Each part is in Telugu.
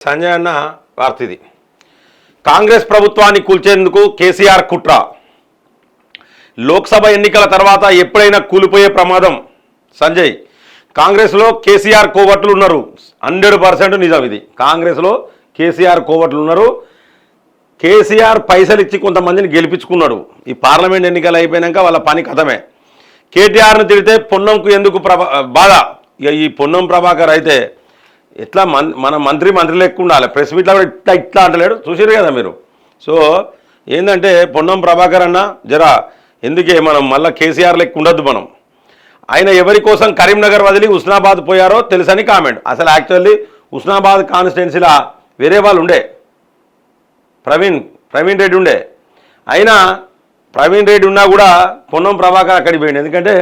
సంజయ్ అన్న వార్తిది కాంగ్రెస్ ప్రభుత్వాన్ని కూల్చేందుకు కేసీఆర్ కుట్ర లోక్సభ ఎన్నికల తర్వాత ఎప్పుడైనా కూలిపోయే ప్రమాదం సంజయ్ కాంగ్రెస్లో కేసీఆర్ కోవట్లు ఉన్నారు 100% నిజం ఇది కాంగ్రెస్లో కేసీఆర్ కోవట్లు ఉన్నారు కేసీఆర్ పైసలు ఇచ్చి కొంతమందిని గెలిపించుకున్నాడు ఈ పార్లమెంట్ ఎన్నికలు అయిపోయాక వాళ్ళ పని కథమే కేటీఆర్ను తిడితే పొన్నంకు ఎందుకు బాధ ఈ పొన్నం ప్రభాకర్ అయితే ఎట్లా మన మంత్రి లెక్క ఉండాలి ప్రెస్ మీట్లో కూడా ఇట్లా అంటలేడు చూసారు కదా మీరు సో ఏంటంటే పొన్నం ప్రభాకర్ అన్న జరా ఎందుకే మనం మళ్ళీ కేసీఆర్ లెక్క ఉండొద్దు మనం ఆయన ఎవరి కోసం కరీంనగర్ వదిలి హుస్నాబాద్ పోయారో తెలుసని కామెంట్ అసలు యాక్చువల్లీ హుస్నాబాద్ కాన్స్టిట్యున్సీలో వేరే వాళ్ళు ఉండే ప్రవీణ్ రెడ్డి ఉండే అయినా ప్రవీణ్ రెడ్డి ఉన్నా కూడా పొన్నం ప్రభాకర్ అక్కడికి పోయిండు ఎందుకంటే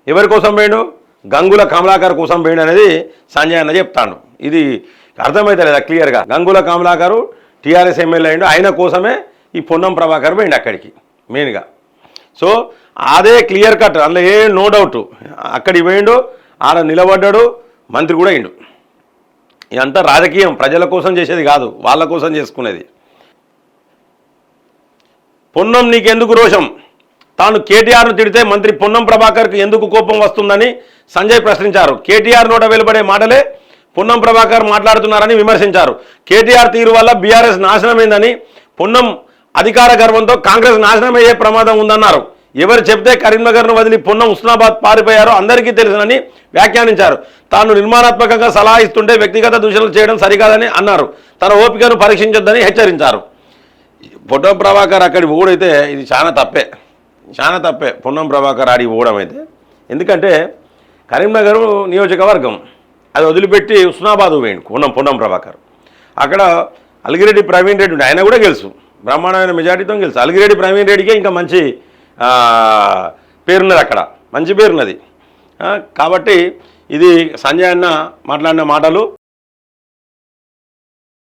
ఎవరి కోసం పోయిండు గంగుల కమలాకర్ కోసం పోయిండు అనేది సంజయ్ అన్న చెప్తాను ఇది అర్థమైతే లేదా క్లియర్గా గంగుల కమలాకరు టీఆర్ఎస్ ఎమ్మెల్యే అయిండు ఆయన కోసమే ఈ పొన్నం ప్రభాకర్ పోయిండు అక్కడికి మెయిన్గా సో అదే క్లియర్ కట్ అందులో ఏ నో డౌట్ అక్కడికి పోయిండు ఆడ నిలబడ్డాడు మంత్రి కూడా అయిండు ఇదంతా రాజకీయం ప్రజల కోసం చేసేది కాదు వాళ్ళ కోసం చేసుకునేది పొన్నం నీకెందుకు రోషం తాను కేటీఆర్ను తిడితే మంత్రి పొన్నం ప్రభాకర్కు ఎందుకు కోపం వస్తుందని సంజయ్ ప్రశ్నించారు కేటీఆర్ నోట వెలువడే మాటలే పొన్నం ప్రభాకర్ మాట్లాడుతున్నారని విమర్శించారు కేటీఆర్ తీరు వల్ల బీఆర్ఎస్ నాశనమైందని పొన్నం అధికార గర్వంతో కాంగ్రెస్ నాశనమయ్యే ప్రమాదం ఉందన్నారు ఎవరు చెప్తే కరీంనగర్ను వదిలి పొన్నం హుస్నాబాద్ పారిపోయారో అందరికీ తెలుసునని వ్యాఖ్యానించారు తాను నిర్మాణాత్మకంగా సలహా ఇస్తుంటే వ్యక్తిగత దూషణలు చేయడం సరికాదని అన్నారు తన ఓపికను పరీక్షించొద్దని హెచ్చరించారు పొన్నం ప్రభాకర్ అక్కడికి పోవడైతే ఇది చాలా తప్పే పొన్నం ప్రభాకర్ ఆడికి పోవడం అయితే ఎందుకంటే కరీంనగర్ నియోజకవర్గం అది వదిలిపెట్టి హుస్నాబాద్ పోయిండు పొన్నం ప్రభాకర్ అక్కడ అలిగిరెడ్డి ప్రవీణ్ రెడ్డి ఉండే ఆయన కూడా గెలుసు బ్రహ్మాండమైన మెజార్టీతో గెలుసు అలిగిరెడ్డి ప్రవీణ్ రెడ్డికే ఇంకా మంచి పేరున్నది అక్కడ మంచి పేరున్నది కాబట్టి ఇది సంజయ్ అన్న మాట్లాడిన మాటలు